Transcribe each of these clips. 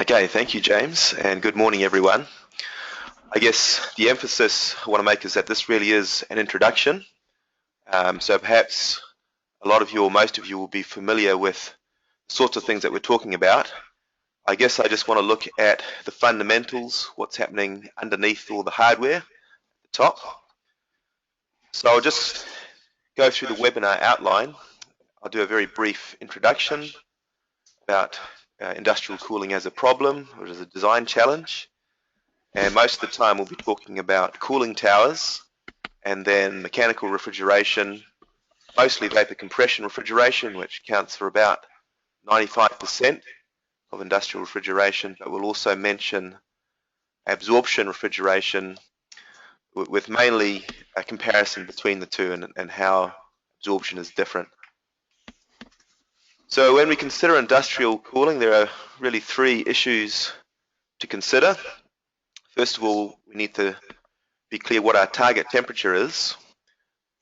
Okay, thank you, James, and good morning, everyone. I guess the emphasis I want to make is that this really is an introduction. So perhaps a lot of you or most of you will be familiar with the sorts of things that we're talking about. I guess I just want to look at the fundamentals, what's happening underneath all the hardware at the top. So I'll just go through the webinar outline. I'll do a very brief introduction about industrial cooling as a problem or as a design challenge. And most of the time we'll be talking about cooling towers and then mechanical refrigeration, mostly vapor compression refrigeration, which accounts for about 95% of industrial refrigeration, but we'll also mention absorption refrigeration with mainly a comparison between the two and how absorption is different. So when we consider industrial cooling, there are really three issues to consider. First of all, we need to be clear what our target temperature is.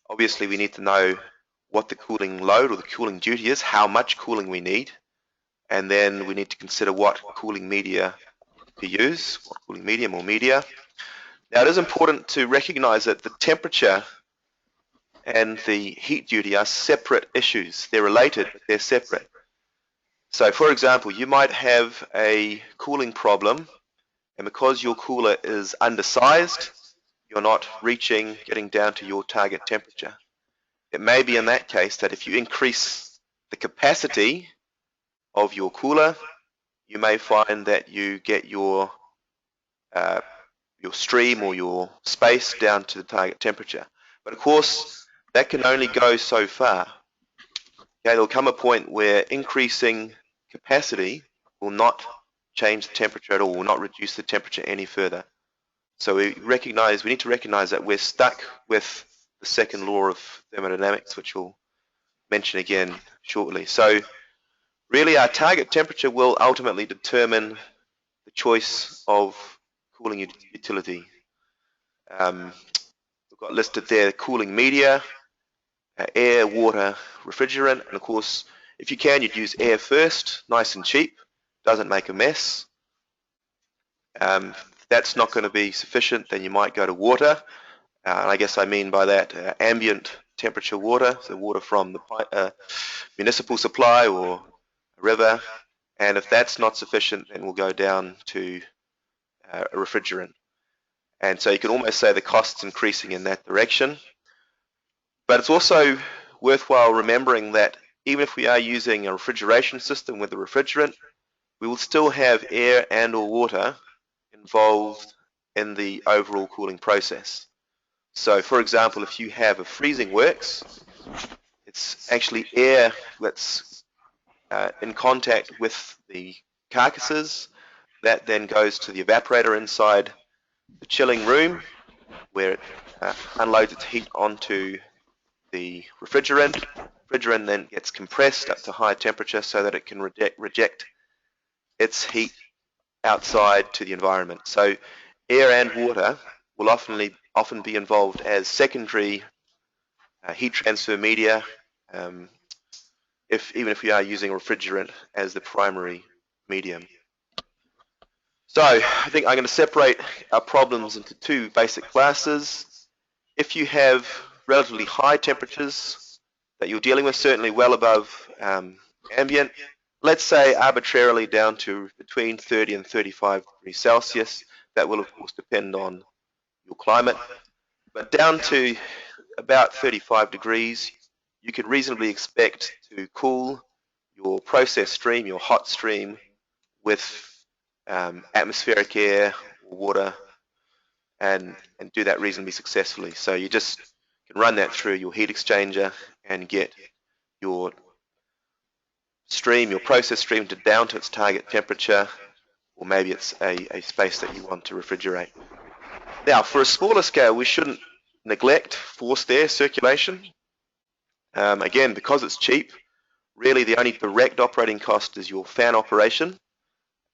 Obviously, we need to know what the cooling load or the cooling duty is, how much cooling we need, and then we need to consider what cooling media to use, what cooling medium or media. Now, it is important to recognize that the temperature and the heat duty are separate issues. They're related, but they're separate. So, for example, you might have a cooling problem, and because your cooler is undersized, you're not getting down to your target temperature. It may be in that case that if you increase the capacity of your cooler, you may find that you get your stream or your space down to the target temperature. But of course, that can only go so far. Okay, there'll come a point where increasing capacity will not change the temperature at all, will not reduce the temperature any further. So we need to recognize that we're stuck with the second law of thermodynamics, which we'll mention again shortly. So really our target temperature will ultimately determine the choice of cooling utility. We've got listed there cooling media, air, water, refrigerant, and of course, if you can, you'd use air first, nice and cheap, doesn't make a mess. If that's not going to be sufficient, then you might go to water. And I guess I mean by that ambient temperature water, so water from the municipal supply or a river. And if that's not sufficient, then we'll go down to a refrigerant. And so you can almost say the cost's increasing in that direction. But it's also worthwhile remembering that even if we are using a refrigeration system with a refrigerant, we will still have air and or water involved in the overall cooling process. So for example, if you have a freezing works, it's actually air that's in contact with the carcasses. That then goes to the evaporator inside the chilling room, where it unloads its heat onto the refrigerant. Refrigerant then gets compressed up to high temperature so that it can reject its heat outside to the environment. So air and water will often be involved as secondary heat transfer media, even if we are using refrigerant as the primary medium. So I think I'm going to separate our problems into two basic classes. If you have relatively high temperatures that you're dealing with, certainly well above ambient, let's say arbitrarily down to between 30 and 35 degrees Celsius. That will of course depend on your climate, but down to about 35 degrees, you could reasonably expect to cool your process stream, your hot stream, with atmospheric air or water, and do that reasonably successfully. So you just can run that through your heat exchanger and get your stream, your process stream, down to its target temperature, or maybe it's a space that you want to refrigerate. Now, for a smaller scale, we shouldn't neglect forced air circulation. Again, because it's cheap, really the only direct operating cost is your fan operation,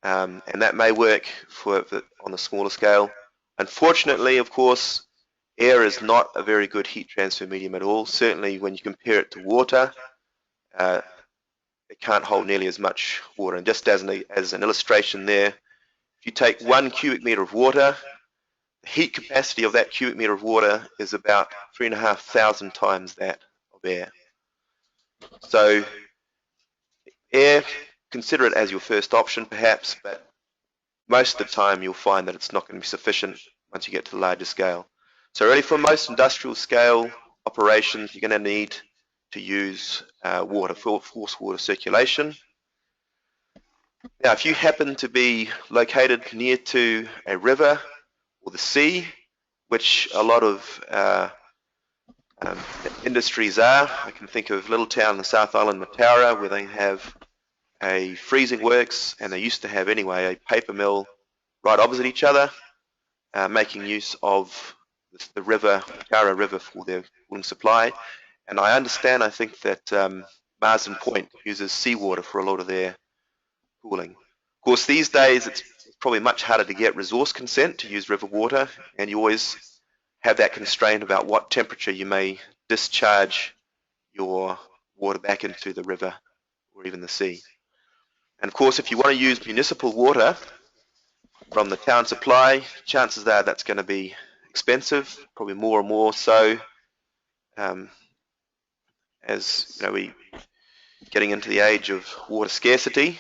and that may work on the smaller scale. Unfortunately, of course, air is not a very good heat transfer medium at all. Certainly when you compare it to water, it can't hold nearly as much water. And just as an illustration there, if you take 1 cubic meter of water, the heat capacity of that cubic meter of water is about 3,500 times that of air. So air, consider it as your first option perhaps, but most of the time you'll find that it's not going to be sufficient once you get to the larger scale. So really for most industrial scale operations, you're going to need to use water, forced water circulation. Now, if you happen to be located near to a river or the sea, which a lot of industries are, I can think of a little town in the South Island, Mataura, where they have a freezing works, and they used to have anyway a paper mill right opposite each other, making use of the river, Mataura River, for their cooling supply. And I understand, I think that Marsden Point uses seawater for a lot of their cooling. Of course, these days it's probably much harder to get resource consent to use river water, and you always have that constraint about what temperature you may discharge your water back into the river or even the sea. And of course, if you want to use municipal water from the town supply, chances are that's going to be expensive, probably more and more so as we getting into the age of water scarcity.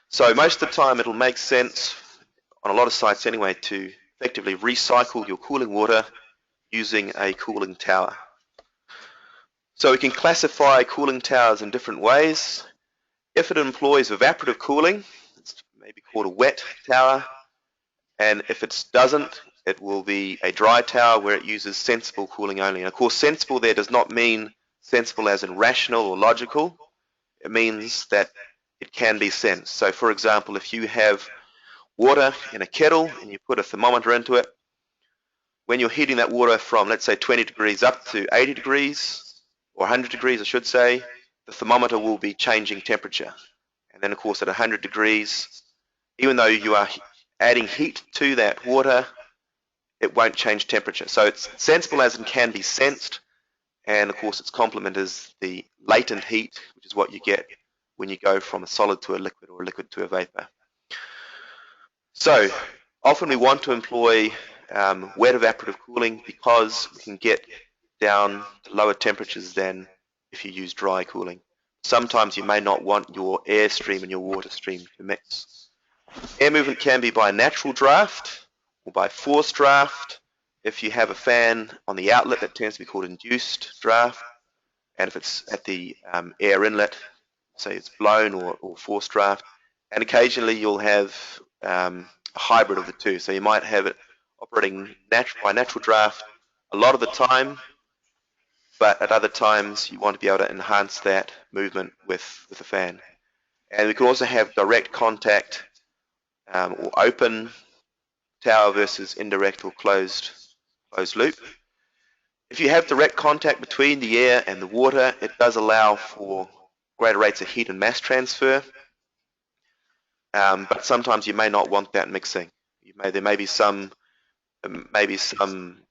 So most of the time it'll make sense on a lot of sites anyway to effectively recycle your cooling water using a cooling tower. So we can classify cooling towers in different ways. If it employs evaporative cooling, it's maybe called a wet tower, and if it doesn't, it will be a dry tower where it uses sensible cooling only. And of course, sensible there does not mean sensible as in rational or logical. It means that it can be sensed. So for example, if you have water in a kettle and you put a thermometer into it, when you're heating that water from, let's say, 20 degrees up to 80 degrees, or 100 degrees I should say, the thermometer will be changing temperature. And then of course at 100 degrees, even though you are adding heat to that water, it won't change temperature. So it's sensible as in can be sensed, and of course its complement is the latent heat, which is what you get when you go from a solid to a liquid or a liquid to a vapor. So often we want to employ wet evaporative cooling because we can get down to lower temperatures than if you use dry cooling. Sometimes you may not want your air stream and your water stream to mix. Air movement can be by natural draft or by forced draft. If you have a fan on the outlet, that tends to be called induced draft. And if it's at the air inlet, say it's blown or forced draft. And occasionally you'll have a hybrid of the two. So you might have it operating by natural draft a lot of the time, but at other times you want to be able to enhance that movement with a fan. And we can also have direct contact or open tower versus indirect or closed loop. If you have direct contact between the air and the water, it does allow for greater rates of heat and mass transfer, but sometimes you may not want that mixing. There may be some component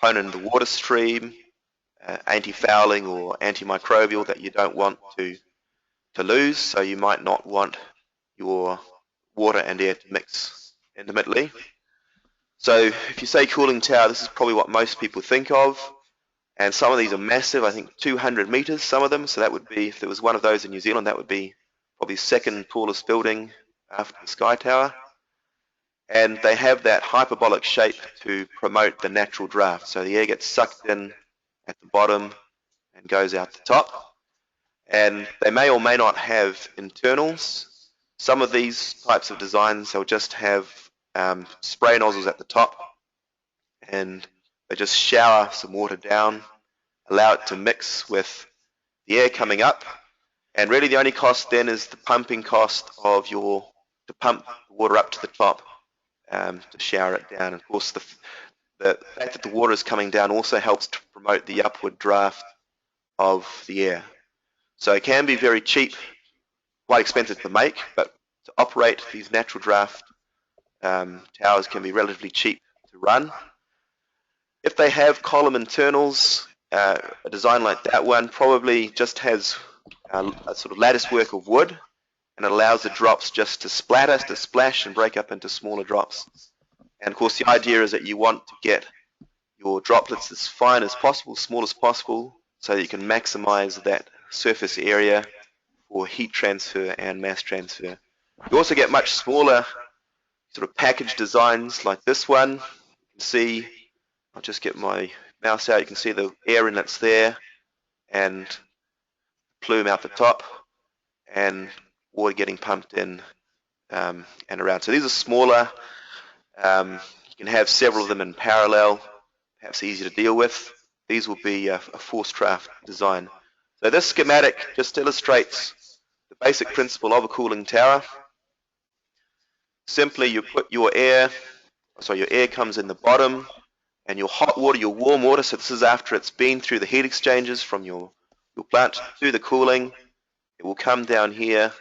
in the water stream, anti-fouling or antimicrobial, that you don't want to lose, so you might not want your water and air to mix intimately. So if you say cooling tower, this is probably what most people think of, and some of these are massive, I think 200 meters, some of them, so that would be, if there was one of those in New Zealand, that would be probably second tallest building after the Sky Tower. And they have that hyperbolic shape to promote the natural draft. So the air gets sucked in at the bottom and goes out the top. And they may or may not have internals. Some of these types of designs, they'll just have spray nozzles at the top, and they just shower some water down, allow it to mix with the air coming up. And really the only cost then is the pumping cost of to pump the water up to the top to shower it down. And of course, the fact that the water is coming down also helps to promote the upward draft of the air. So it can be very cheap, quite expensive to make, but to operate these natural draft towers can be relatively cheap to run. If they have column internals, a design like that one probably just has a sort of lattice work of wood, and it allows the drops just to splatter, to splash, and break up into smaller drops. And of course, the idea is that you want to get your droplets as fine as possible, small as possible, so that you can maximize that surface area for heat transfer and mass transfer. You also get much smaller sort of package designs like this one. You can see, I'll just get my mouse out, you can see the air inlets there and plume out the top and water getting pumped in and around. So these are smaller. You can have several of them in parallel, perhaps easier to deal with. These will be a forced draft design. So this schematic just illustrates the basic principle of a cooling tower. Simply you put your air comes in the bottom, and your hot water, your warm water, so this is after it's been through the heat exchangers from your plant through the cooling, it will come down here,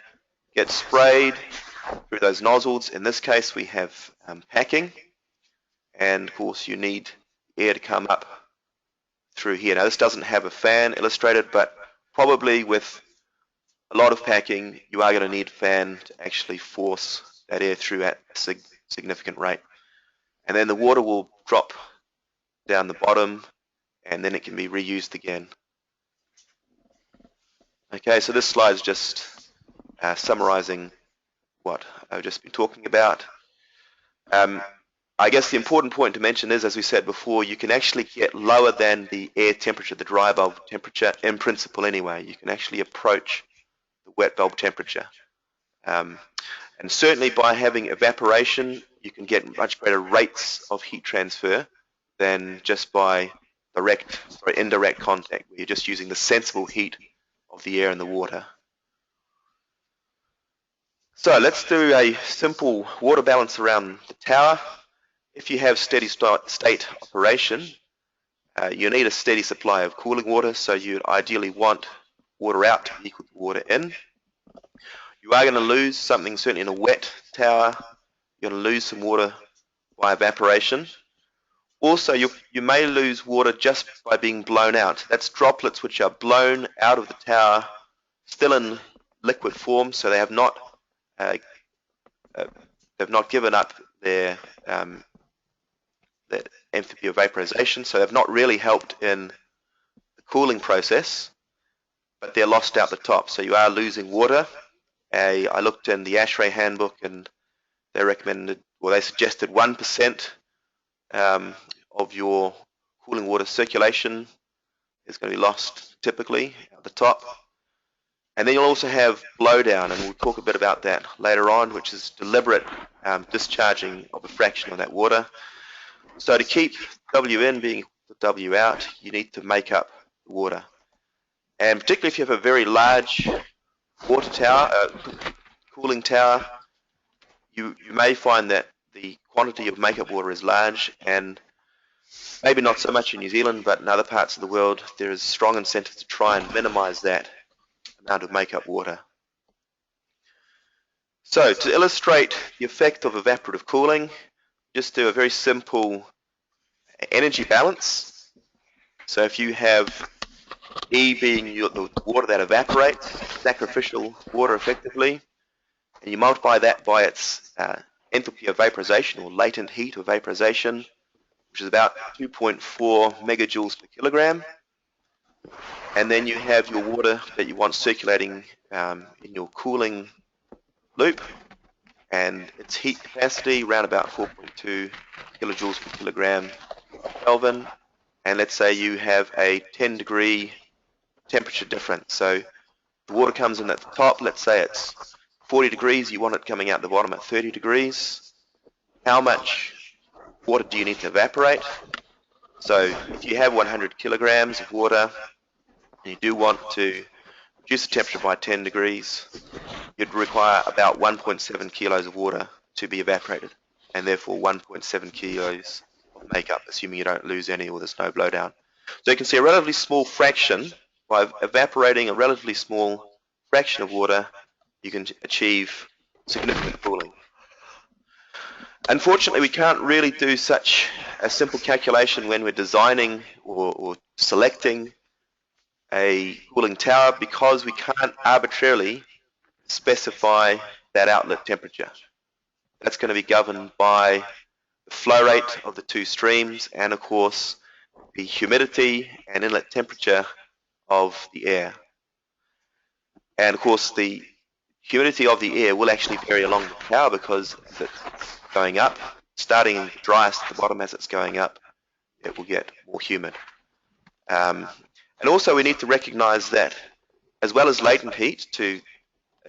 get sprayed through those nozzles. In this case we have packing, and of course you need air to come up through here. Now this doesn't have a fan illustrated, but probably with a lot of packing you are going to need a fan to actually force that air through at a significant rate. And then the water will drop down the bottom, and then it can be reused again. Okay, so this slide is just summarizing what I've just been talking about. I guess the important point to mention is, as we said before, you can actually get lower than the air temperature, the dry bulb temperature, in principle anyway. You can actually approach the wet bulb temperature. And certainly by having evaporation, you can get much greater rates of heat transfer than just by indirect contact, where you're just using the sensible heat of the air and the water. So let's do a simple water balance around the tower. If you have steady state operation, you need a steady supply of cooling water, so you'd ideally want water out to equal to water in. You are going to lose something, certainly in a wet tower, you're going to lose some water by evaporation. Also, you may lose water just by being blown out. That's droplets which are blown out of the tower, still in liquid form, so they have not given up their enthalpy of vaporization, so they've not really helped in the cooling process, but they're lost out the top, so you are losing water. I looked in the ASHRAE handbook, and they recommended, well, they suggested 1% of your cooling water circulation is going to be lost typically at the top. And then you'll also have blowdown, and we'll talk a bit about that later on, which is deliberate discharging of a fraction of that water. So to keep W in being equal to W out, you need to make up the water. And particularly if you have a very large water tower, cooling tower, you may find that the quantity of make-up water is large, and maybe not so much in New Zealand, but in other parts of the world, there is strong incentive to try and minimize that amount of make-up water. So to illustrate the effect of evaporative cooling, just do a very simple energy balance. So if you have E being the water that evaporates, sacrificial water effectively, and you multiply that by its enthalpy of vaporization, or latent heat of vaporization, which is about 2.4 megajoules per kilogram. And then you have your water that you want circulating in your cooling loop, and its heat capacity around about 4.2 kilojoules per kilogram Kelvin. And let's say you have a 10-degree temperature difference. So the water comes in at the top, let's say it's 40 degrees, you want it coming out the bottom at 30 degrees. How much water do you need to evaporate? So if you have 100 kilograms of water, and you do want to reduce the temperature by 10 degrees, you'd require about 1.7 kilos of water to be evaporated, and therefore 1.7 kilos of makeup, assuming you don't lose any or there's no blowdown. So you can see a relatively small fraction, by evaporating a relatively small fraction of water, you can achieve significant cooling. Unfortunately, we can't really do such a simple calculation when we're designing or selecting a cooling tower because we can't arbitrarily specify that outlet temperature. That's going to be governed by the flow rate of the two streams and, of course, the humidity and inlet temperature of the air. And, of course, the humidity of the air will actually vary along the tower because as it's going up, starting driest at the bottom as it's going up, it will get more humid. And also we need to recognize that as well as latent heat to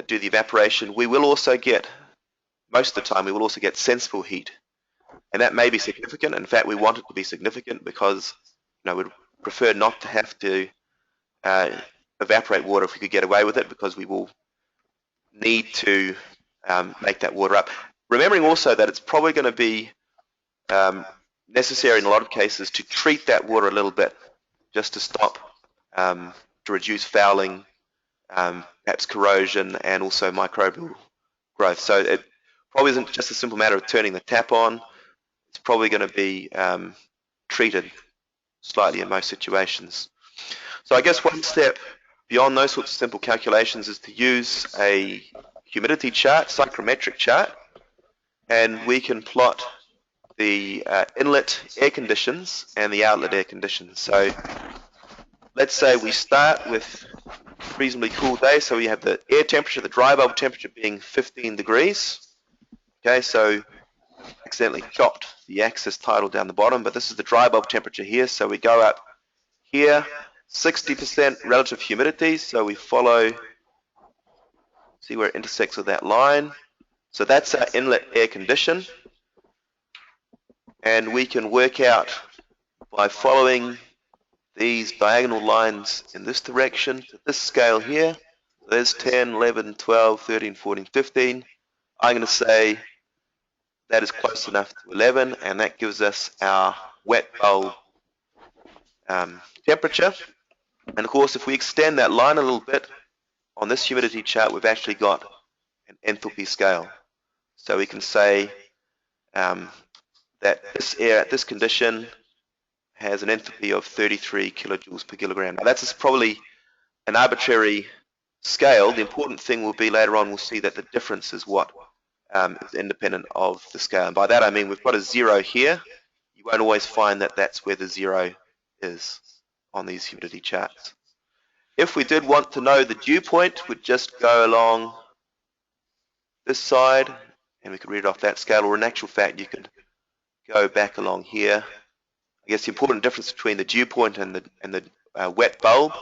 do the evaporation, we will also get, most of the time, we will also get sensible heat. And that may be significant. In fact, we want it to be significant because we'd prefer not to have to evaporate water if we could get away with it, because we will need to make that water up. Remembering also that it's probably going to be necessary in a lot of cases to treat that water a little bit just to stop, to reduce fouling, perhaps corrosion, and also microbial growth. So it probably isn't just a simple matter of turning the tap on. It's probably going to be treated slightly in most situations. So I guess one step beyond those sorts of simple calculations is to use a humidity chart, psychrometric chart, and we can plot the inlet air conditions and the outlet air conditions. So let's say we start with a reasonably cool day, so we have the air temperature, the dry bulb temperature being 15 degrees. Okay, so accidentally chopped the axis title down the bottom, but this is the dry bulb temperature here, so we go up here, 60% relative humidity, so we follow, see where it intersects with that line. So that's our inlet air condition, and we can work out by following these diagonal lines in this direction to this scale here. So there's 10, 11, 12, 13, 14, 15. I'm going to say that is close enough to 11, and that gives us our wet bulb temperature. And of course, if we extend that line a little bit on this humidity chart, we've actually got an enthalpy scale. So we can say that this air at this condition has an enthalpy of 33 kilojoules per kilogram. Now that's probably an arbitrary scale. The important thing will be later on we'll see that the difference is what is independent of the scale. And by that I mean we've got a 0 here. You won't always find that that's where the 0 is on these humidity charts. If we did want to know the dew point, we'd just go along this side and we could read it off that scale, or in actual fact you could go back along here. I guess the important difference between the dew point and the wet bulb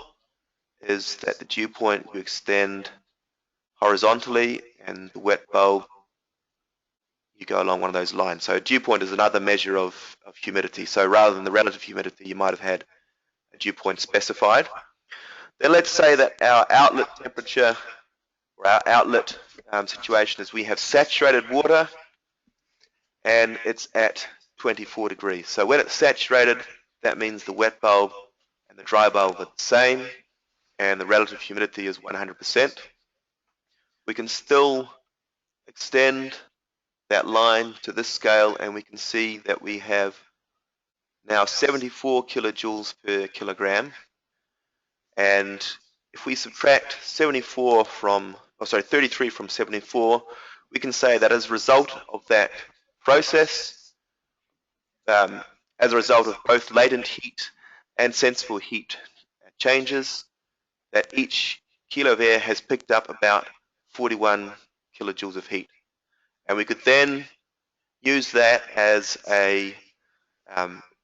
is that the dew point you extend horizontally, and the wet bulb you go along one of those lines. So dew point is another measure of humidity. So rather than the relative humidity, you might have had a dew point specified. Then let's say that our outlet temperature or our outlet situation is we have saturated water and it's at 24 degrees. So when it's saturated, that means the wet bulb and the dry bulb are the same and the relative humidity is 100%. We can still extend that line to this scale and we can see that we have now 74 kilojoules per kilogram. And if we subtract 33 from 74, we can say that as a result of that process, as a result of both latent heat and sensible heat changes, that each kilo of air has picked up about 41 kilojoules of heat. And we could then use that as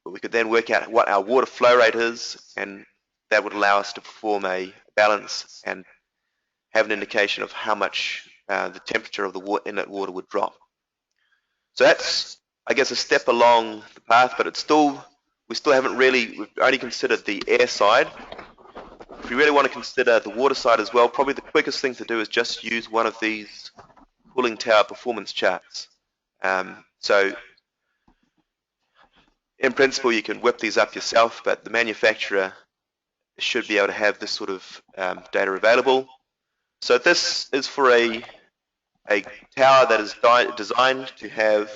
we could then work out what our water flow rate is, and that would allow us to perform a balance and have an indication of how much the temperature of the inlet water would drop. So that's, I guess, a step along the path, but we still haven't really, we've only considered the air side. If we really want to consider the water side as well, probably the quickest thing to do is just use one of these cooling tower performance charts. So in principle you can whip these up yourself, but the manufacturer should be able to have this sort of data available. So this is for a tower that is designed to have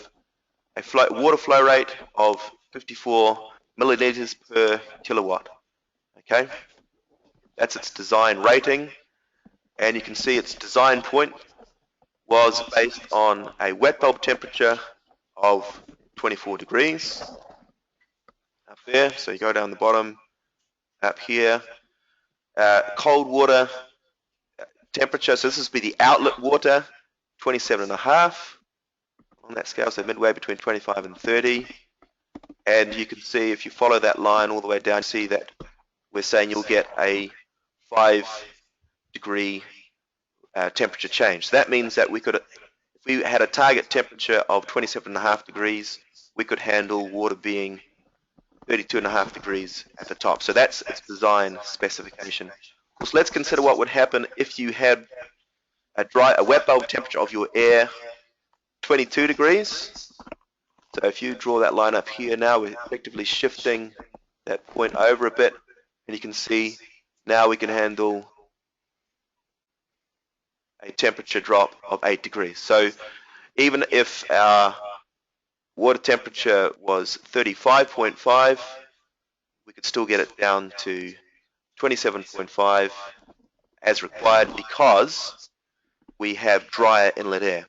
a water flow rate of 54 milliliters per kilowatt. Okay, That's its design rating, and you can see its design point was based on a wet bulb temperature of 24 degrees up there. So you go down the bottom, up here, cold water temperature. So this is be the outlet water, 27.5 on that scale, so midway between 25 and 30. And you can see if you follow that line all the way down, see that we're saying you'll get a 5-degree temperature change. So that means that we could, if we had a target temperature of 27.5 degrees, we could handle water being 32.5 degrees at the top. So that's its design specification. So let's consider what would happen if you had a wet bulb temperature of your air 22 degrees. So if you draw that line up here now, we're effectively shifting that point over a bit, and you can see now we can handle a temperature drop of 8 degrees. So even if our water temperature was 35.5, we could still get it down to 27.5 as required because we have drier inlet air.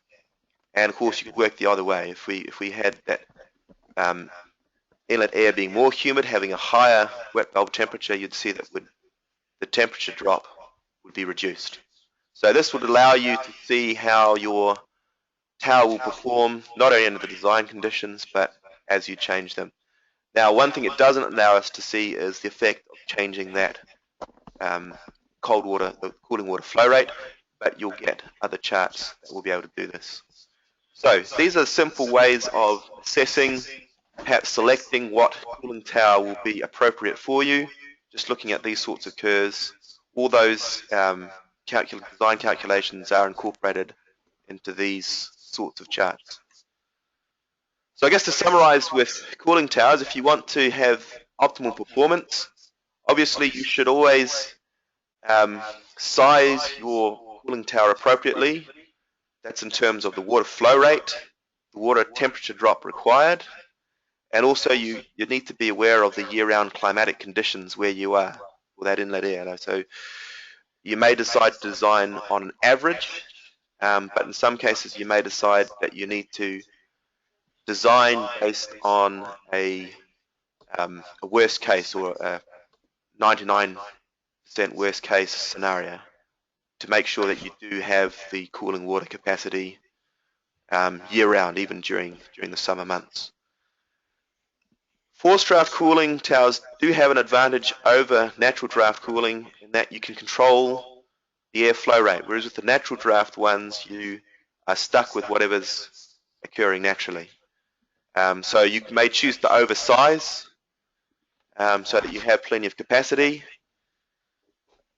And of course, you could work the other way. If we had that inlet air being more humid, having a higher wet bulb temperature, you'd see that the temperature drop would be reduced. So this would allow you to see how your tower will perform, not only under the design conditions, but as you change them. Now, one thing it doesn't allow us to see is the effect of changing that cold water, the cooling water flow rate, but you'll get other charts that will be able to do this. So these are simple ways of assessing, perhaps selecting what cooling tower will be appropriate for you. Just looking at these sorts of curves, all those design calculations are incorporated into these sorts of charts. So I guess to summarize with cooling towers, if you want to have optimal performance, obviously you should always size your cooling tower appropriately. That's in terms of the water flow rate, the water temperature drop required, and also you need to be aware of the year-round climatic conditions where you are for that inlet air. So you may decide to design on an average, but in some cases you may decide that you need to design based on a worst case or a 99% worst case scenario to make sure that you do have the cooling water capacity year-round, even during the summer months. Forced draft cooling towers do have an advantage over natural draft cooling in that you can control the airflow rate, whereas with the natural draft ones, you are stuck with whatever's occurring naturally. So you may choose to oversize so that you have plenty of capacity,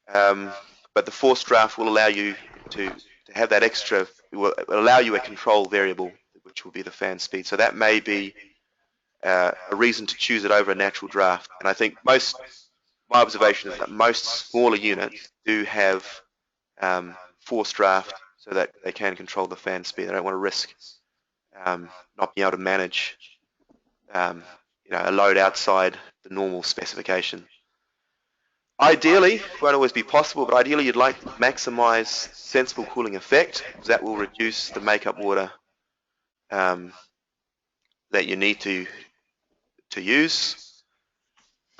but the forced draft will allow you to have that extra, will allow you a control variable, which will be the fan speed. So that may be a reason to choose it over a natural draft. And I think my observation is that most smaller units do have forced draft so that they can control the fan speed. They don't want to risk not being able to manage a load outside the normal specification. Ideally, it won't always be possible, but ideally you'd like to maximize sensible cooling effect, because that will reduce the makeup water that you need to use.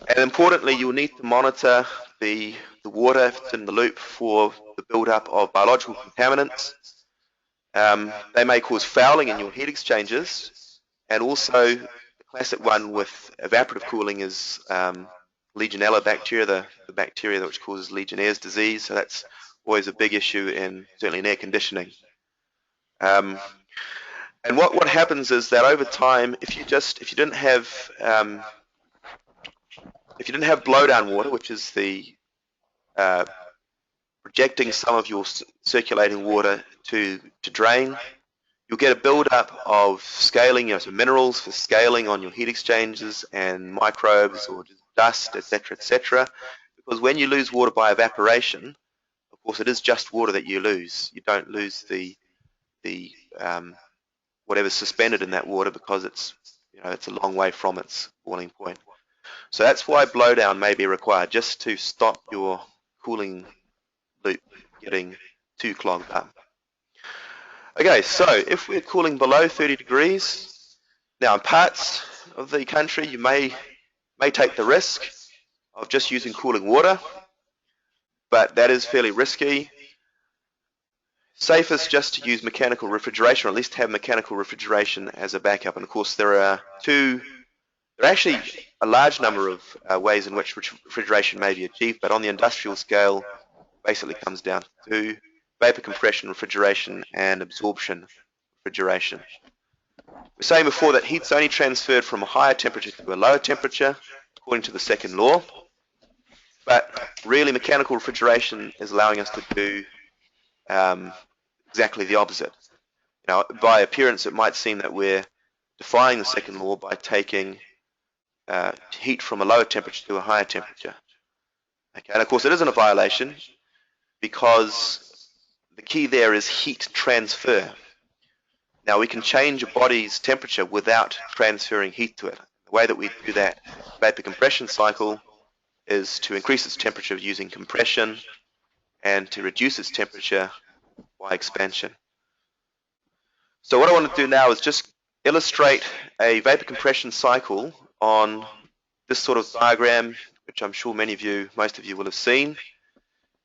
And importantly, you'll need to monitor the water if it's in the loop for the build-up of biological contaminants. They may cause fouling in your heat exchangers, and also the classic one with evaporative cooling is Legionella bacteria, the bacteria which causes Legionnaire's disease. So that's always a big issue certainly in air conditioning. And what happens is that over time, if you didn't have blowdown water, which is the rejecting some of your circulating water to drain, you'll get a build-up of scaling, so minerals for scaling on your heat exchangers and microbes or just dust, etc., because when you lose water by evaporation, of course it is just water that you lose. You don't lose the whatever's suspended in that water, because it's a long way from its boiling point. So that's why blowdown may be required, just to stop your cooling loop getting too clogged up. Okay, so if we're cooling below 30 degrees, now in parts of the country you may take the risk of just using cooling water, but that is fairly risky. Safest just to use mechanical refrigeration, or at least have mechanical refrigeration as a backup. And of course there are actually a large number of ways in which refrigeration may be achieved, but on the industrial scale basically comes down to vapor compression refrigeration and absorption refrigeration. We were saying before that heat's only transferred from a higher temperature to a lower temperature according to the second law, but really mechanical refrigeration is allowing us to do exactly the opposite. Now, by appearance, it might seem that we're defying the second law by taking heat from a lower temperature to a higher temperature. Okay, and of course, it isn't a violation because the key there is heat transfer. Now, we can change a body's temperature without transferring heat to it. The way that we do that vapor compression cycle is to increase its temperature using compression and to reduce its temperature by expansion. So what I want to do now is just illustrate a vapor compression cycle on this sort of diagram, which I'm sure most of you will have seen.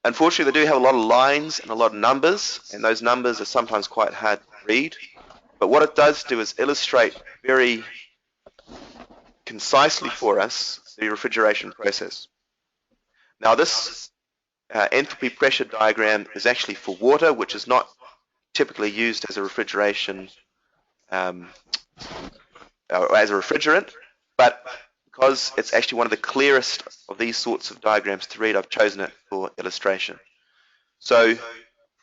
Unfortunately, they do have a lot of lines and a lot of numbers, and those numbers are sometimes quite hard to read. But what it does do is illustrate very concisely for us the refrigeration process. Now this enthalpy pressure diagram is actually for water, which is not typically used as a refrigeration or as a refrigerant, but because it's actually one of the clearest of these sorts of diagrams to read, I've chosen it for illustration. So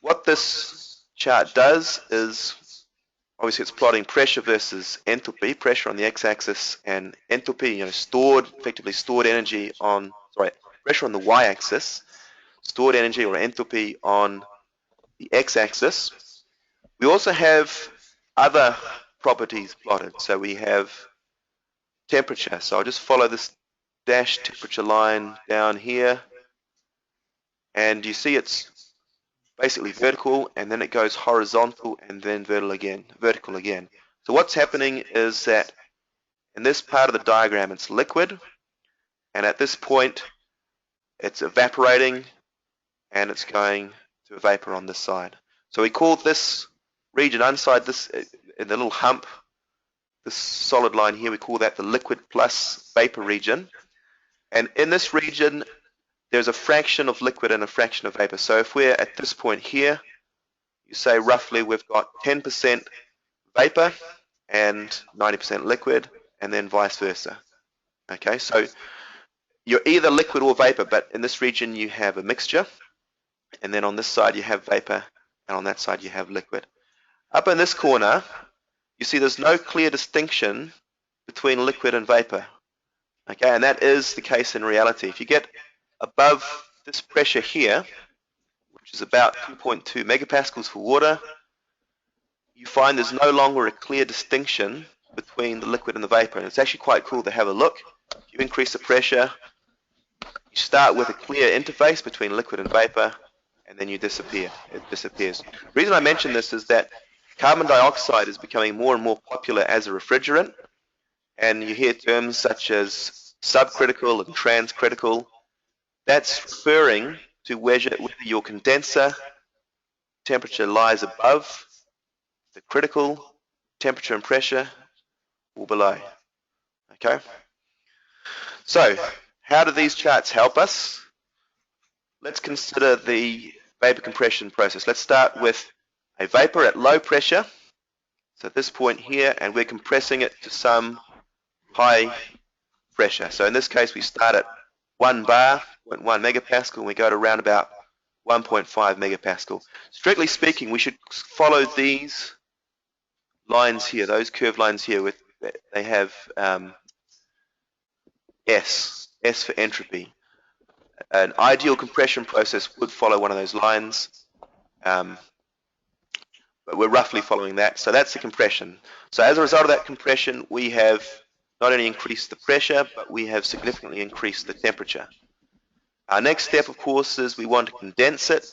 what this chart does is, obviously it's plotting pressure versus enthalpy, pressure on the x-axis and enthalpy, effectively stored energy on, pressure on the y-axis, stored energy or enthalpy on the x-axis. We also have other properties plotted. So we have temperature. So I'll just follow this dashed temperature line down here. And you see it's basically vertical, and then it goes horizontal, and then vertical again. So what's happening is that in this part of the diagram it's liquid, and at this point it's evaporating, and it's going to a vapor on this side. So we call this region inside this, in the little hump, this solid line here, we call that the liquid plus vapor region. And in this region, there's a fraction of liquid and a fraction of vapor. So if we're at this point here, you say roughly we've got 10% vapor and 90% liquid, and then vice versa. Okay, so you're either liquid or vapor, but in this region you have a mixture, and then on this side you have vapor, and on that side you have liquid. Up in this corner, you see there's no clear distinction between liquid and vapor. Okay, and that is the case in reality. If you get above this pressure here, which is about 2.2 megapascals for water, you find there's no longer a clear distinction between the liquid and the vapor. And it's actually quite cool to have a look. If you increase the pressure, you start with a clear interface between liquid and vapor, and then you disappear. It disappears. The reason I mention this is that carbon dioxide is becoming more and more popular as a refrigerant, and you hear terms such as subcritical and transcritical. That's referring to whether your condenser temperature lies above the critical temperature and pressure or below. Okay? So, how do these charts help us? Let's consider the vapor compression process. Let's start with a vapor at low pressure. So at this point here, and we're compressing it to some high pressure. So in this case, we start at 1 bar, 1 megapascal, and we go to around about 1.5 megapascal. Strictly speaking, we should follow these lines here, those curved lines here. They have S for entropy. An ideal compression process would follow one of those lines, but we're roughly following that. So that's the compression. So as a result of that compression, we have not only increased the pressure, but we have significantly increased the temperature. Our next step, of course, is we want to condense it,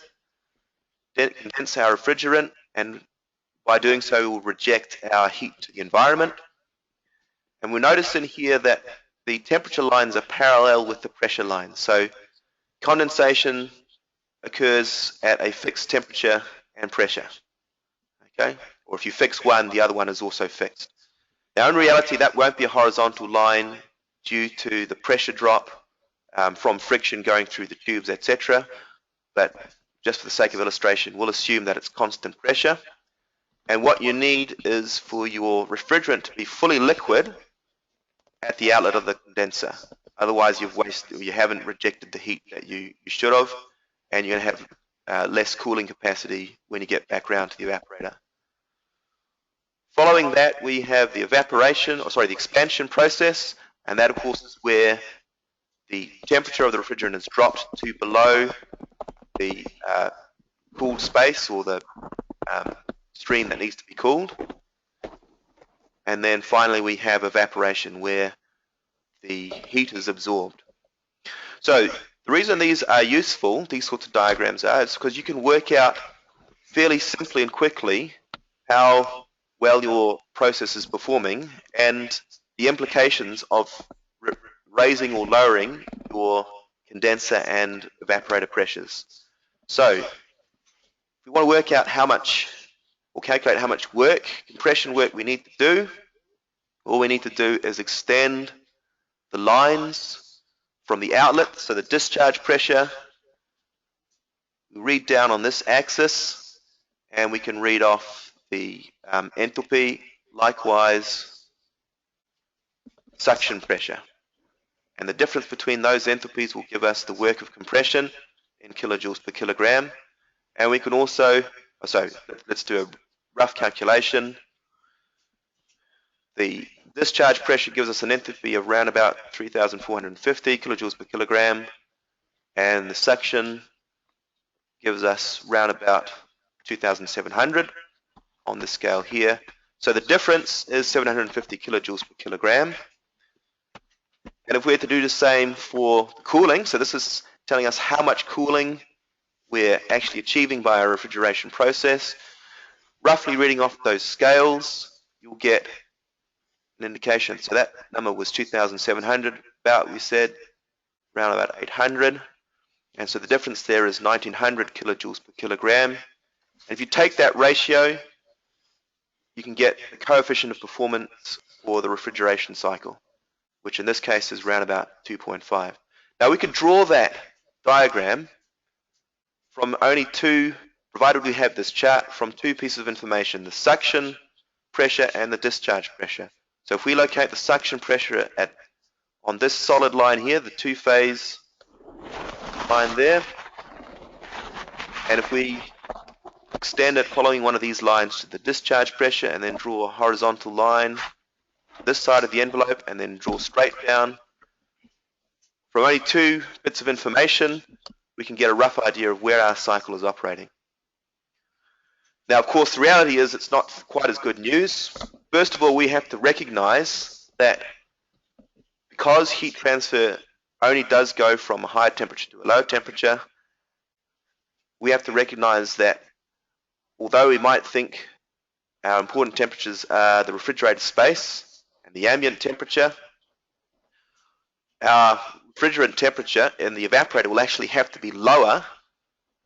condense our refrigerant, and by doing so, we'll reject our heat to the environment. And we'll notice in here that the temperature lines are parallel with the pressure lines. So condensation occurs at a fixed temperature and pressure. Okay? Or if you fix one, the other one is also fixed. Now, in reality, that won't be a horizontal line due to the pressure drop from friction going through the tubes, etc. But just for the sake of illustration, we'll assume that it's constant pressure. And what you need is for your refrigerant to be fully liquid at the outlet of the condenser. Otherwise, you haven't rejected the heat that you should have, and you're going to have less cooling capacity when you get back around to the evaporator. Following that, we have the the expansion process, and that, of course, is where the temperature of the refrigerant is dropped to below the cooled space or the stream that needs to be cooled. And then finally, we have evaporation, where the heat is absorbed. So the reason these are useful, these sorts of diagrams are, is because you can work out fairly simply and quickly how well your process is performing and the implications of raising or lowering your condenser and evaporator pressures. So if we want to work out how much or calculate how much compression work we need to do, all we need to do is extend the lines from the outlet, so the discharge pressure, we read down on this axis, and we can read off the enthalpy, likewise suction pressure. And the difference between those enthalpies will give us the work of compression in kilojoules per kilogram. And we can also, let's do a rough calculation. The discharge pressure gives us an enthalpy of around about 3,450 kilojoules per kilogram, and the suction gives us around about 2,700 on the scale here. So the difference is 750 kilojoules per kilogram. And if we were to do the same for cooling, so this is telling us how much cooling we're actually achieving by our refrigeration process, roughly reading off those scales, you'll get an indication. So that number was 2,700, we said, around about 800. And so the difference there is 1,900 kilojoules per kilogram. And if you take that ratio, you can get the coefficient of performance for the refrigeration cycle, which in this case is around about 2.5. Now we could draw that diagram from only two, provided we have this chart, from two pieces of information, the suction pressure and the discharge pressure. So if we locate the suction pressure on this solid line here, the two-phase line there, and if we extend it following one of these lines to the discharge pressure and then draw a horizontal line this side of the envelope and then draw straight down, from only two bits of information, we can get a rough idea of where our cycle is operating. Now, of course, the reality is it's not quite as good news. First of all, we have to recognize that because heat transfer only does go from a higher temperature to a lower temperature, we have to recognize that although we might think our important temperatures are the refrigerated space and the ambient temperature, our refrigerant temperature in the evaporator will actually have to be lower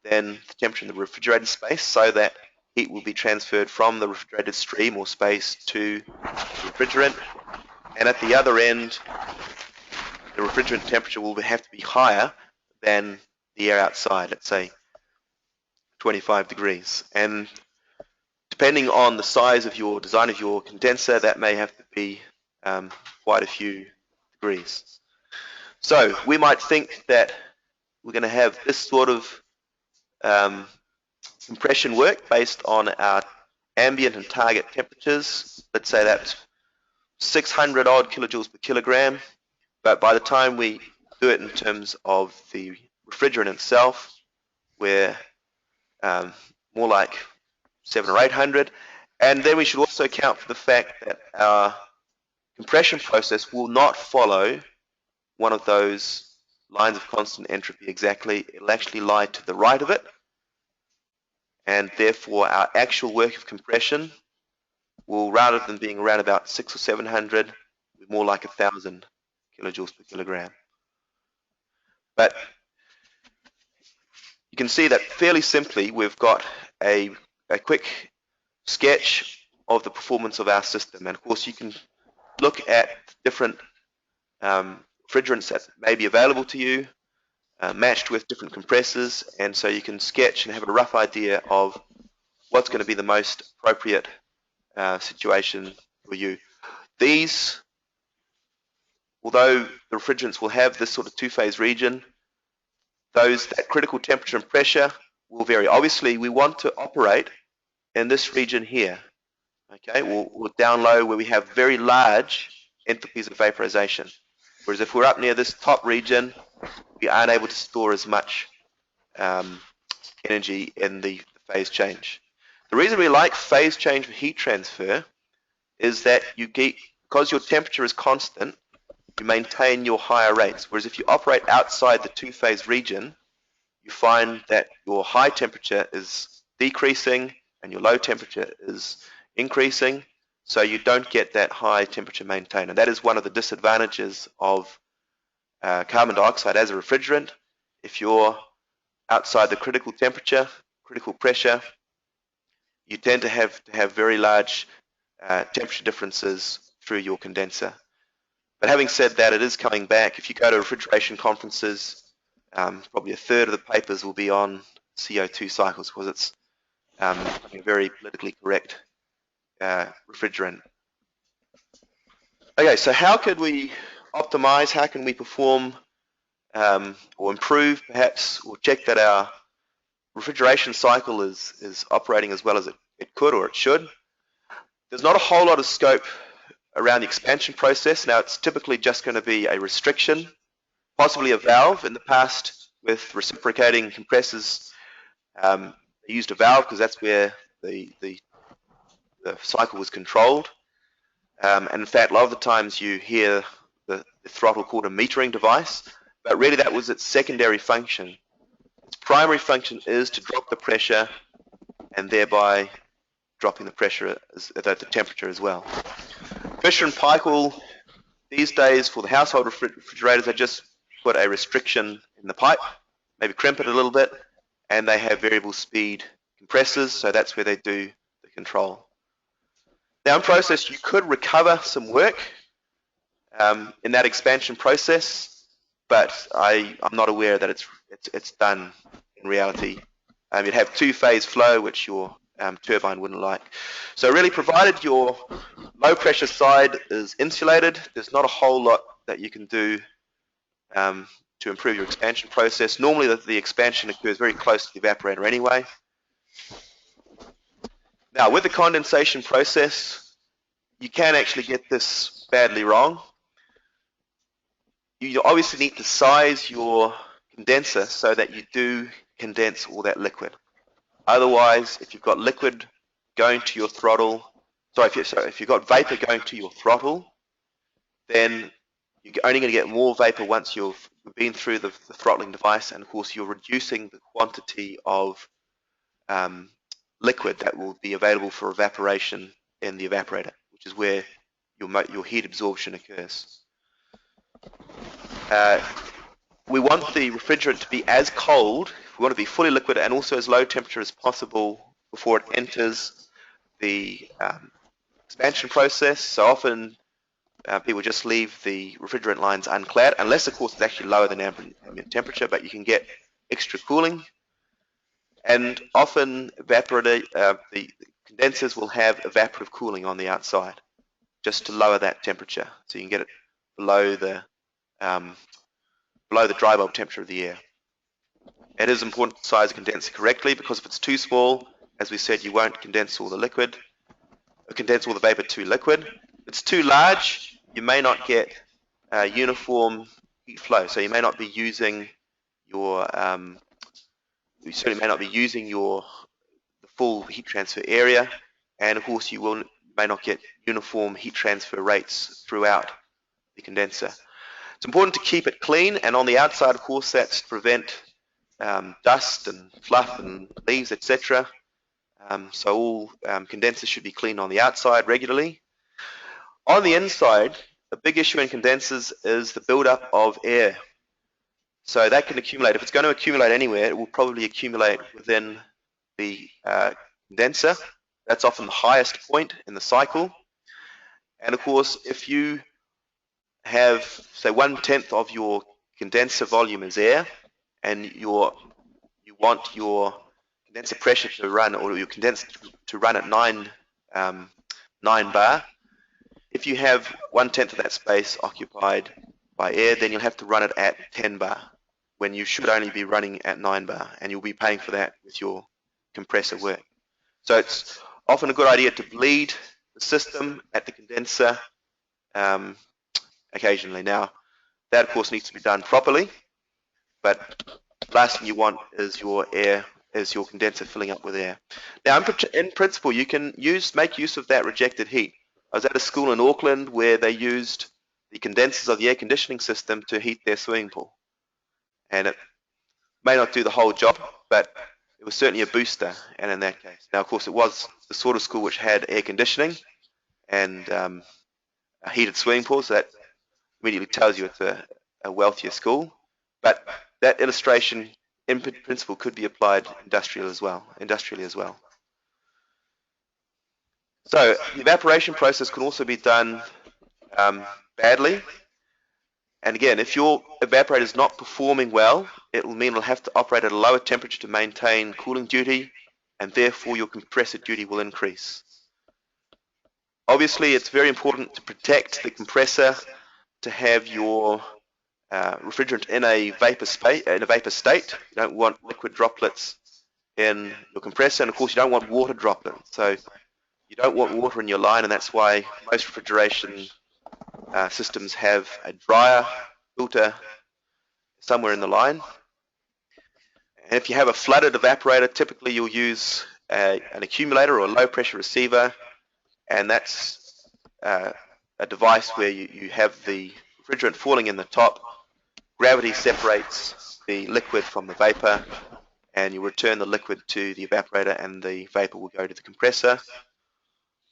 than the temperature in the refrigerated space so that heat will be transferred from the refrigerated stream or space to the refrigerant. And at the other end, the refrigerant temperature will have to be higher than the air outside, let's say 25 degrees. And depending on the size of your design of your condenser, that may have to be quite a few degrees. So we might think that we're going to have this sort of compression work based on our ambient and target temperatures. Let's say that's 600 odd kilojoules per kilogram, but by the time we do it in terms of the refrigerant itself, we're more like 700 or 800. And then we should also account for the fact that our compression process will not follow one of those lines of constant entropy exactly. It'll actually lie to the right of it, and therefore our actual work of compression will, rather than being around about 600 or 700, be more like 1,000 kilojoules per kilogram. But you can see that fairly simply we've got a quick sketch of the performance of our system. And of course you can look at different refrigerants that may be available to you, matched with different compressors, and so you can sketch and have a rough idea of what's going to be the most appropriate situation for you. These, although the refrigerants will have this sort of two-phase region, that critical temperature and pressure will vary. Obviously, we want to operate in this region here, okay, or down low where we have very large enthalpies of vaporization. Whereas if we're up near this top region, we aren't able to store as much energy in the phase change. The reason we like phase change for heat transfer is that you get, because your temperature is constant, you maintain your higher rates. Whereas if you operate outside the two-phase region, you find that your high temperature is decreasing and your low temperature is increasing, so you don't get that high temperature maintained. And that is one of the disadvantages of carbon dioxide as a refrigerant. If you're outside the critical temperature, critical pressure, you tend to have very large temperature differences through your condenser. But having said that, it is coming back. If you go to refrigeration conferences, probably a third of the papers will be on CO2 cycles because it's a very politically correct refrigerant. Okay, so how could we optimize? How can we perform or improve, perhaps, or check that our refrigeration cycle is operating as well as it could or it should? There's not a whole lot of scope around the expansion process. Now, it's typically just going to be a restriction, possibly a valve. In the past, with reciprocating compressors, they used a valve because that's where the cycle was controlled. And in fact, a lot of the times you hear the throttle called a metering device, but really that was its secondary function. Its primary function is to drop the pressure and thereby dropping the pressure, the temperature as well. Fisher and Paykel, these days for the household refrigerators, they just put a restriction in the pipe, maybe crimp it a little bit, and they have variable speed compressors, so that's where they do the control. Now in process, you could recover some work in that expansion process, but I'm not aware that it's done in reality. You'd have two-phase flow, which your turbine wouldn't like. So really, provided your low pressure side is insulated, there's not a whole lot that you can do to improve your expansion process. Normally the expansion occurs very close to the evaporator anyway. Now with the condensation process, you can actually get this badly wrong. You obviously need to size your condenser so that you do condense all that liquid. Otherwise, if you've got liquid going to your throttle, if you've got vapor going to your throttle, then you're only going to get more vapor once you've been through the throttling device, and of course you're reducing the quantity of liquid that will be available for evaporation in the evaporator, which is where your heat absorption occurs. We want the refrigerant to be as cold, we want to be fully liquid and also as low temperature as possible before it enters the expansion process. So often people just leave the refrigerant lines unclad, unless of course it's actually lower than ambient temperature, but you can get extra cooling. And often the condensers will have evaporative cooling on the outside, just to lower that temperature, so you can get it below the dry bulb temperature of the air. It is important to size a condenser correctly, because if it's too small, as we said, you won't condense all the liquid, or condense all the vapor to liquid. If it's too large, you may not get uniform heat flow, so you may not be using your you certainly may not be using the full heat transfer area, and of course you may not get uniform heat transfer rates throughout the condenser. It's important to keep it clean, and on the outside, of course, that's to prevent dust and fluff and leaves, etc. So all condensers should be cleaned on the outside regularly. On the inside, the big issue in condensers is the buildup of air. So that can accumulate. If it's going to accumulate anywhere, it will probably accumulate within the condenser. That's often the highest point in the cycle. And of course, if you have, say, 1/10 of your condenser volume is air, and you want your condenser pressure to run, or your condenser to run at 9 bar, if you have 1/10 of that space occupied by air, then you'll have to run it at 10 bar, when you should only be running at 9 bar, and you'll be paying for that with your compressor work. So it's often a good idea to bleed the system at the condenser occasionally. Now, that of course needs to be done properly, but the last thing you want is your condenser filling up with air. Now, in principle, you can make use of that rejected heat. I was at a school in Auckland where they used the condensers of the air conditioning system to heat their swimming pool. And it may not do the whole job, but it was certainly a booster, and in that case. Now, of course, it was the sort of school which had air conditioning and a heated swimming pool, so that immediately tells you it's a wealthier school. But that illustration, in principle, could be applied industrially as well. So the evaporation process can also be done badly. And again, if your evaporator is not performing well, it will mean it'll have to operate at a lower temperature to maintain cooling duty, and therefore your compressor duty will increase. Obviously, it's very important to protect the compressor, to have your refrigerant in a vapor state. You don't want liquid droplets in your compressor, and of course you don't want water droplets. So you don't want water in your line, and that's why most refrigeration systems have a dryer filter somewhere in the line. And if you have a flooded evaporator, typically you'll use an accumulator or a low pressure receiver, and that's a device where you have the refrigerant falling in the top, gravity separates the liquid from the vapor, and you return the liquid to the evaporator, and the vapor will go to the compressor.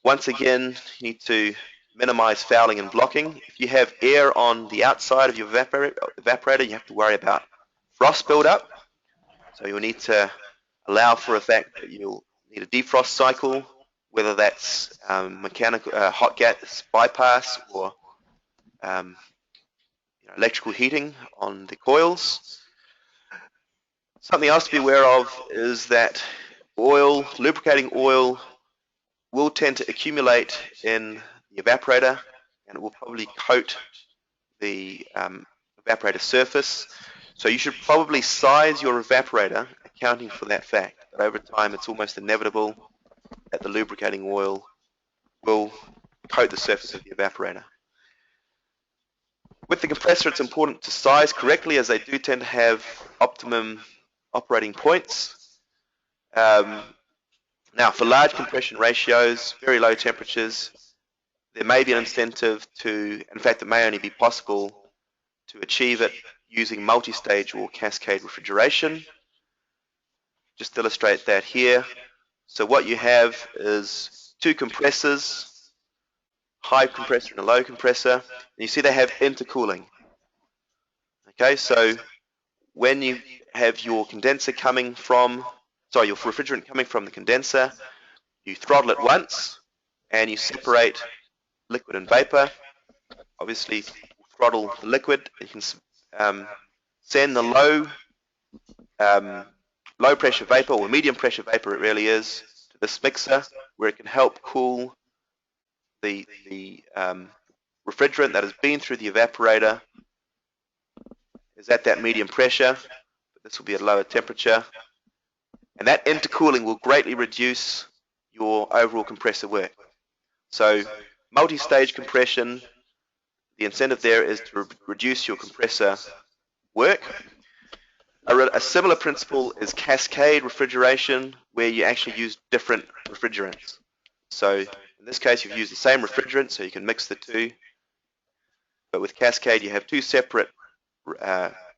Once again, you need to minimize fouling and blocking. If you have air on the outside of your evaporator, you have to worry about frost buildup. So you'll need to allow for a fact that you'll need a defrost cycle, whether that's mechanical hot gas bypass or electrical heating on the coils. Something else to be aware of is that lubricating oil will tend to accumulate in the evaporator, and it will probably coat the evaporator surface. So you should probably size your evaporator accounting for that fact. But over time, it's almost inevitable that the lubricating oil will coat the surface of the evaporator. With the compressor, it's important to size correctly, as they do tend to have optimum operating points. Now, for large compression ratios, very low temperatures, there may be an incentive to, in fact, it may only be possible to achieve it using multi-stage or cascade refrigeration. Just to illustrate that here. So what you have is two compressors, high compressor and a low compressor, and you see they have intercooling. Okay, so when you have your condenser coming from, your refrigerant coming from the condenser, you throttle it once and you separate liquid and vapor. Obviously, throttle the liquid. You can send the low pressure vapor, or medium pressure vapor it really is, to this mixer, where it can help cool the refrigerant that has been through the evaporator. Is at that medium pressure, but this will be at lower temperature, and that intercooling will greatly reduce your overall compressor work. So multi-stage compression, the incentive there is to reduce your compressor work. A similar principle is cascade refrigeration, where you actually use different refrigerants. So in this case, you've used the same refrigerant, so you can mix the two. but with cascade you have two separate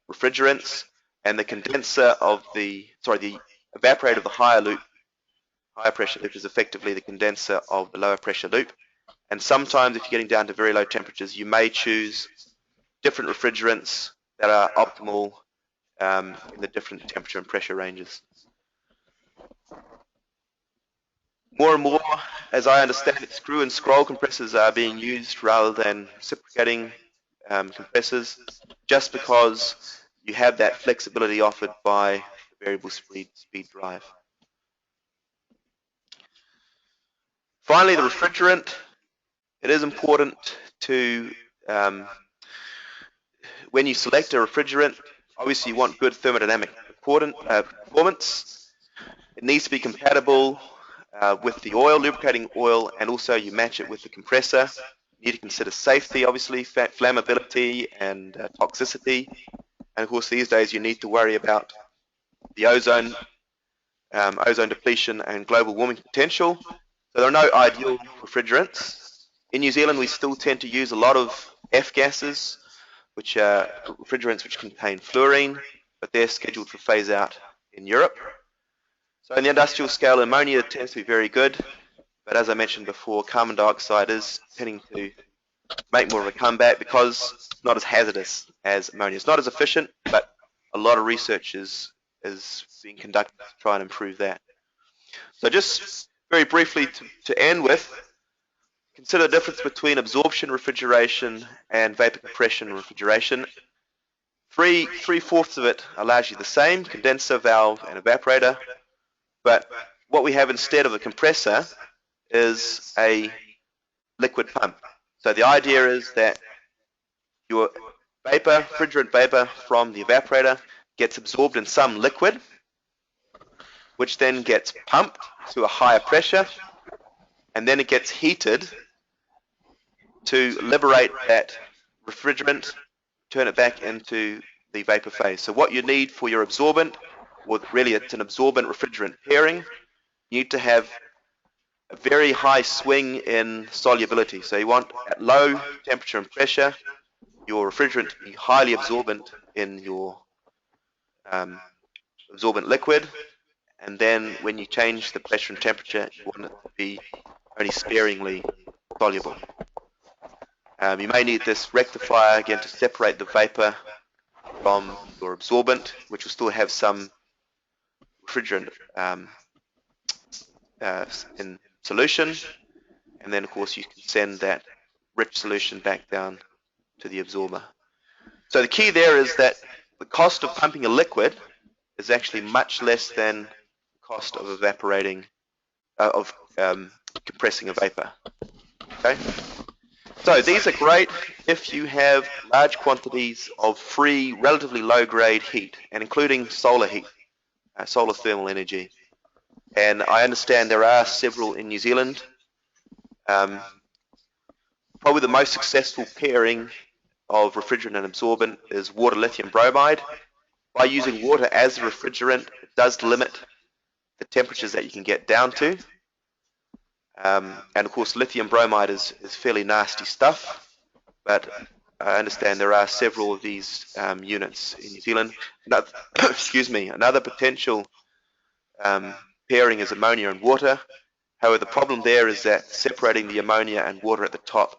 refrigerants, and the condenser of the evaporator of the higher pressure loop is effectively the condenser of the lower pressure loop. And sometimes if you're getting down to very low temperatures, you may choose different refrigerants that are optimal in the different temperature and pressure ranges. More and more, as I understand it, screw and scroll compressors are being used rather than reciprocating compressors, just because you have that flexibility offered by the variable speed drive. Finally, the refrigerant. It is important to, when you select a refrigerant, obviously you want good thermodynamic performance. It needs to be compatible with the oil, lubricating oil, and also you match it with the compressor. You need to consider safety, obviously, flammability and toxicity. And of course, these days you need to worry about the ozone depletion and global warming potential. So there are no ideal refrigerants. In New Zealand, we still tend to use a lot of F gases, which are refrigerants which contain fluorine, but they're scheduled for phase out in Europe. So in the industrial scale, ammonia tends to be very good, but as I mentioned before, carbon dioxide is tending to make more of a comeback because it's not as hazardous as ammonia. It's not as efficient, but a lot of research is being conducted to try and improve that. So just very briefly to end with, consider the difference between absorption refrigeration and vapor compression refrigeration. Three-fourths of it are largely the same, condenser, valve, and evaporator. But what we have instead of a compressor is a liquid pump. So the idea is that your refrigerant vapor from the evaporator gets absorbed in some liquid, which then gets pumped to a higher pressure, and then it gets heated to liberate that refrigerant, turn it back into the vapor phase. So what you need for your absorbent, well, really it's an absorbent refrigerant pairing, you need to have a very high swing in solubility. So you want at low temperature and pressure your refrigerant to be highly absorbent in your absorbent liquid, and then when you change the pressure and temperature, you want it to be only sparingly soluble. You may need this rectifier again to separate the vapor from your absorbent, which will still have some refrigerant in solution, and then of course you can send that rich solution back down to the absorber. So the key there is that the cost of pumping a liquid is actually much less than the cost of evaporating, compressing a vapor. Okay. So these are great if you have large quantities of free, relatively low-grade heat, and including solar heat, solar thermal energy. And I understand there are several in New Zealand. Probably the most successful pairing of refrigerant and absorbent is water lithium bromide. By using water as a refrigerant, it does limit the temperatures that you can get down to. And of course, lithium bromide is fairly nasty stuff, but I understand there are several of these units in New Zealand. Another, excuse me, another potential pairing is ammonia and water. However, the problem there is that separating the ammonia and water at the top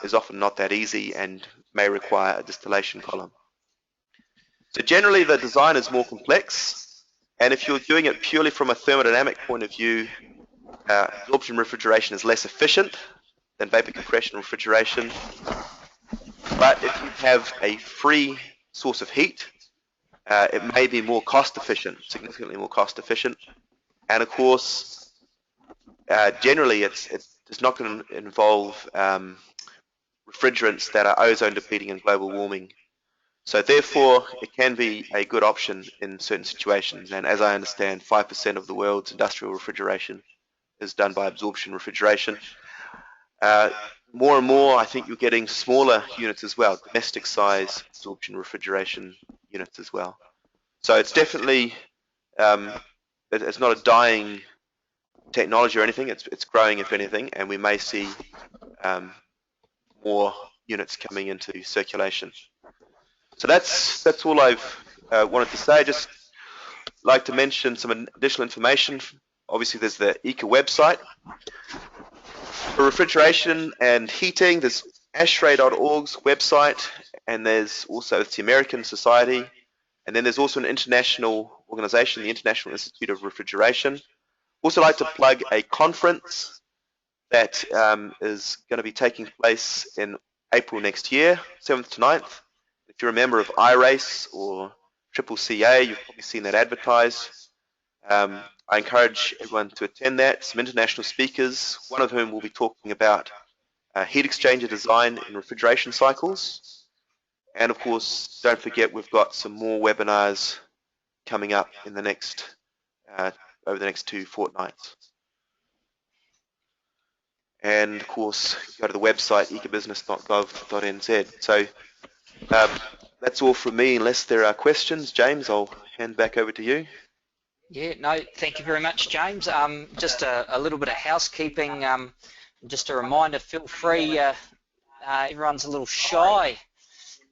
is often not that easy and may require a distillation column. So generally the design is more complex, and if you're doing it purely from a thermodynamic point of view, absorption refrigeration is less efficient than vapor compression refrigeration. But if you have a free source of heat, it may be more cost efficient, significantly more cost efficient. And of course, generally it's not going to involve refrigerants that are ozone depleting and global warming. So therefore, it can be a good option in certain situations. And as I understand, 5% of the world's industrial refrigeration is done by absorption refrigeration. More and more, I think you're getting smaller units as well, domestic size absorption refrigeration units as well. So it's definitely, it's not a dying technology or anything, it's growing if anything, and we may see more units coming into circulation. So that's all I've wanted to say. Just like to mention some additional information. Obviously, there's the ECA website. For refrigeration and heating, there's ashray.org's website, and there's also the American Society, and then there's also an international organization, the International Institute of Refrigeration. Also like to plug a conference that is going to be taking place in April next year, 7th to 9th. If you're a member of iRace or CCCA, you've probably seen that advertised. I encourage everyone to attend that. Some international speakers, one of whom will be talking about heat exchanger design in refrigeration cycles. And of course, don't forget we've got some more webinars coming up in the next over the next 2 fortnights. And of course, go to the website ecobusiness.gov.nz. So that's all from me. Unless there are questions, James, I'll hand back over to you. Yeah, no, thank you very much, James. Just a little bit of housekeeping. Just a reminder, feel free, everyone's a little shy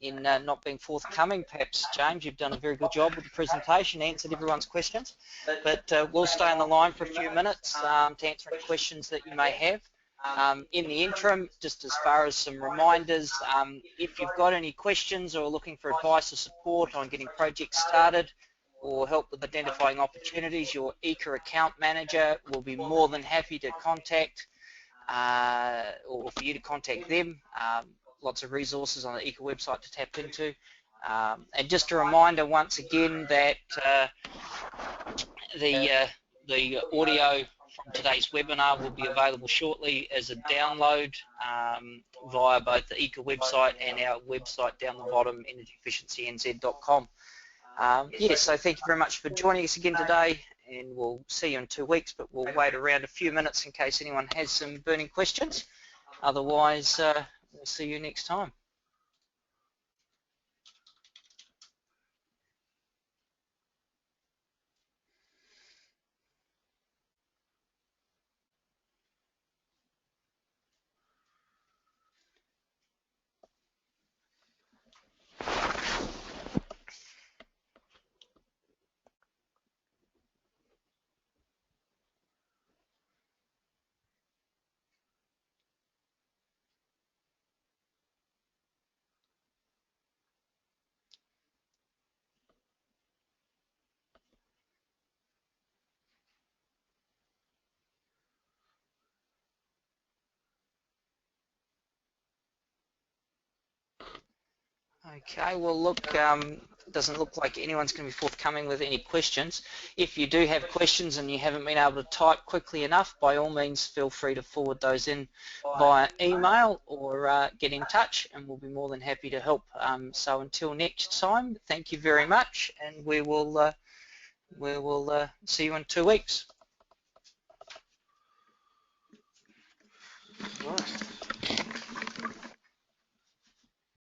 in not being forthcoming. Perhaps, James, you've done a very good job with the presentation, answered everyone's questions. But we'll stay on the line for a few minutes to answer any questions that you may have. In the interim, just as far as some reminders, if you've got any questions or looking for advice or support on getting projects started or help with identifying opportunities, your ECA account manager will be more than happy to contact or for you to contact them. Lots of resources on the ECA website to tap into. And just a reminder once again that the audio from today's webinar will be available shortly as a download via both the ECA website and our website down the bottom, energyefficiency.nz.com. Yes, so thank you very much for joining us again today, and we'll see you in 2 weeks, but we'll wait around a few minutes in case anyone has some burning questions. Otherwise, we'll see you next time. Okay, well look, doesn't look like anyone's going to be forthcoming with any questions. If you do have questions and you haven't been able to type quickly enough, by all means feel free to forward those in via email or get in touch, and we'll be more than happy to help. So until next time, thank you very much, and we will see you in 2 weeks.